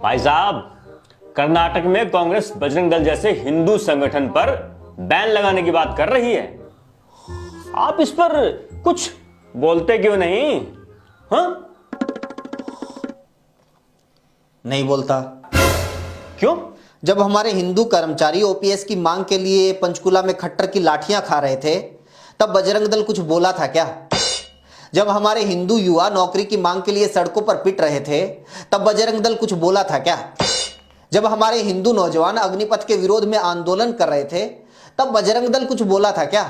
भाई साहब, कर्नाटक में कांग्रेस बजरंग दल जैसे हिंदू संगठन पर बैन लगाने की बात कर रही है। आप इस पर कुछ बोलते क्यों नहीं? हाँ? नहीं बोलता। क्यों? जब हमारे हिंदू कर्मचारी ओपीएस की मांग के लिए पंचकुला में खट्टर की लाठियां खा रहे थे, तब बजरंग दल कुछ बोला था क्या? जब हमारे हिंदू युवा नौकरी की मांग के लिए सड़कों पर पिट रहे थे, तब बजरंग दल कुछ बोला था क्या? जब हमारे हिंदू नौजवान अग्निपथ के विरोध में आंदोलन कर रहे थे, तब बजरंग दल कुछ बोला था क्या?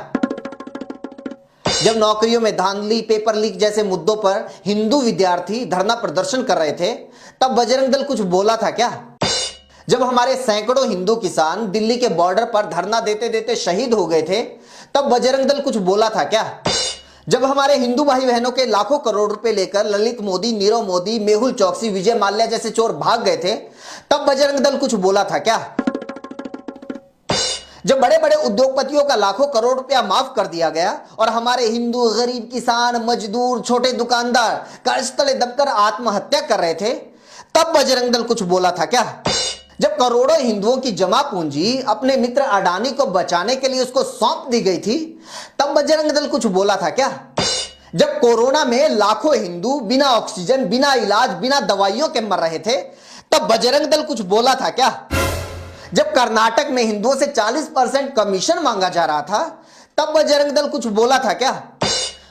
जब नौकरियों में धांधली, पेपर लीक जैसे मुद्दों पर हिंदू विद्यार्थी धरना प्रदर्शन कर रहे थे, तब बजरंग दल कुछ बोला था क्या? जब हमारे सैकड़ों हिंदू किसान दिल्ली के बॉर्डर पर धरना देते देते शहीद हो गए थे, तब बजरंग दल कुछ बोला था क्या? जब हमारे हिंदू भाई बहनों के लाखों करोड़ रुपए लेकर ललित मोदी, नीरव मोदी, मेहुल चौकसी, विजय माल्या जैसे चोर भाग गए थे, तब बजरंग दल कुछ बोला था क्या? जब बड़े बड़े उद्योगपतियों का लाखों करोड़ रुपया माफ कर दिया गया और हमारे हिंदू गरीब किसान, मजदूर, छोटे दुकानदार कर्ज तले दबकर आत्महत्या कर रहे थे, तब बजरंग दल कुछ बोला था क्या? जब करोड़ों हिंदुओं की जमा पूंजी अपने मित्र अडानी को बचाने के लिए उसको सौंप दी गई थी, तब बजरंग दल कुछ बोला था क्या? जब कोरोना में लाखों हिंदू बिना ऑक्सीजन, बिना इलाज, बिना दवाइयों के मर रहे थे, तब बजरंग दल कुछ बोला था क्या? जब कर्नाटक में हिंदुओं से 40% कमीशन मांगा जा रहा था, तब बजरंग दल कुछ बोला था क्या?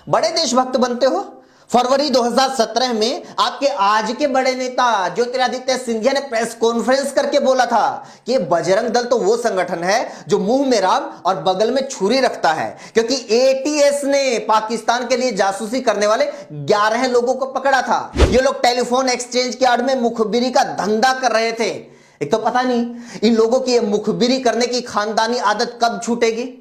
बड़े देशभक्त बनते हो। फरवरी 2017 में आपके आज के बड़े नेता ज्योतिरादित्य सिंधिया ने प्रेस कॉन्फ्रेंस करके बोला था कि बजरंग दल तो वो संगठन है जो मुंह में राम और बगल में छुरी रखता है, क्योंकि एटीएस ने पाकिस्तान के लिए जासूसी करने वाले 11 लोगों को पकड़ा था। ये लोग टेलीफोन एक्सचेंज के आड़ में मुखबिरी का धंधा कर रहे थे। एक तो पता नहीं इन लोगों की ये मुखबिरी करने की खानदानी आदत कब छूटेगी।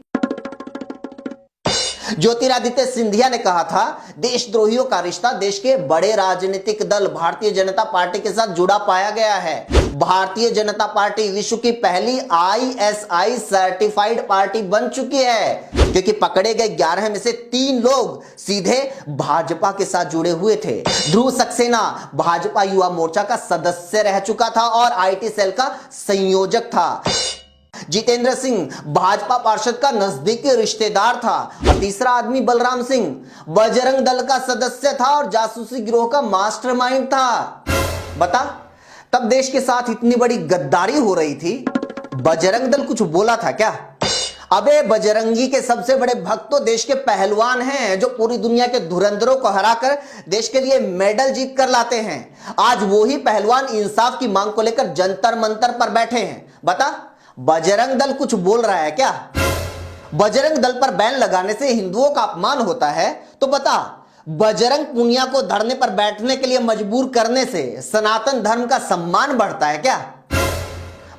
ज्योतिरादित्य सिंधिया ने कहा था, देशद्रोहियों का रिश्ता देश के बड़े राजनीतिक दल भारतीय जनता पार्टी के साथ जुड़ा पाया गया है। भारतीय जनता पार्टी विश्व की पहली आईएसआई सर्टिफाइड पार्टी बन चुकी है, क्योंकि पकड़े गए 11 में से 3 लोग सीधे भाजपा के साथ जुड़े हुए थे। ध्रुव सक्सेना भाजपा युवा मोर्चा का सदस्य रह चुका था और आईटी सेल का संयोजक था। जितेंद्र सिंह भाजपा पार्षद का नजदीकी रिश्तेदार था और तीसरा आदमी बलराम सिंह बजरंग दल का सदस्य था और जासूसी गिरोह का मास्टरमाइंड था। बता, तब देश के साथ इतनी बड़ी गद्दारी हो रही थी, बजरंग दल कुछ बोला था क्या? अबे बजरंगी के सबसे बड़े भक्त तो देश के पहलवान हैं, जो पूरी दुनिया के धुरंधरों को हराकर देश के लिए मेडल जीत कर लाते हैं। आज वो ही पहलवान इंसाफ की मांग को लेकर जंतर मंतर पर बैठे हैं। बता, बजरंग दल कुछ बोल रहा है क्या? बजरंग दल पर बैन लगाने से हिंदुओं का अपमान होता है, तो बता, बजरंग पुनिया को धरने पर बैठने के लिए मजबूर करने से सनातन धर्म का सम्मान बढ़ता है क्या?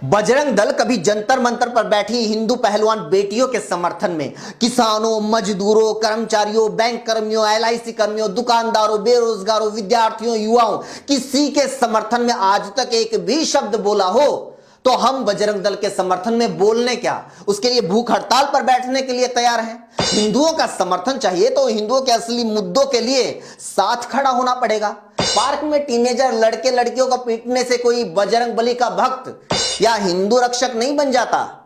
बजरंग दल कभी जंतर मंतर पर बैठी हिंदू पहलवान बेटियों के समर्थन में किसानों, मजदूरों, कर्मचारियों, बैंक कर्मियों, एलआईसी कर्मियों, दुकानदारों, बेरोजगारों, विद्यार्थियों, युवाओं, किसी के समर्थन में आज तक एक भी शब्द बोला हो, तो हम बजरंग दल के समर्थन में बोलने क्या, उसके लिए भूख हड़ताल पर बैठने के लिए तैयार हैं। हिंदुओं का समर्थन चाहिए तो हिंदुओं के असली मुद्दों के लिए साथ खड़ा होना पड़ेगा। पार्क में टीनेजर लड़के लड़कियों को पीटने से कोई बजरंग बली का भक्त या हिंदू रक्षक नहीं बन जाता।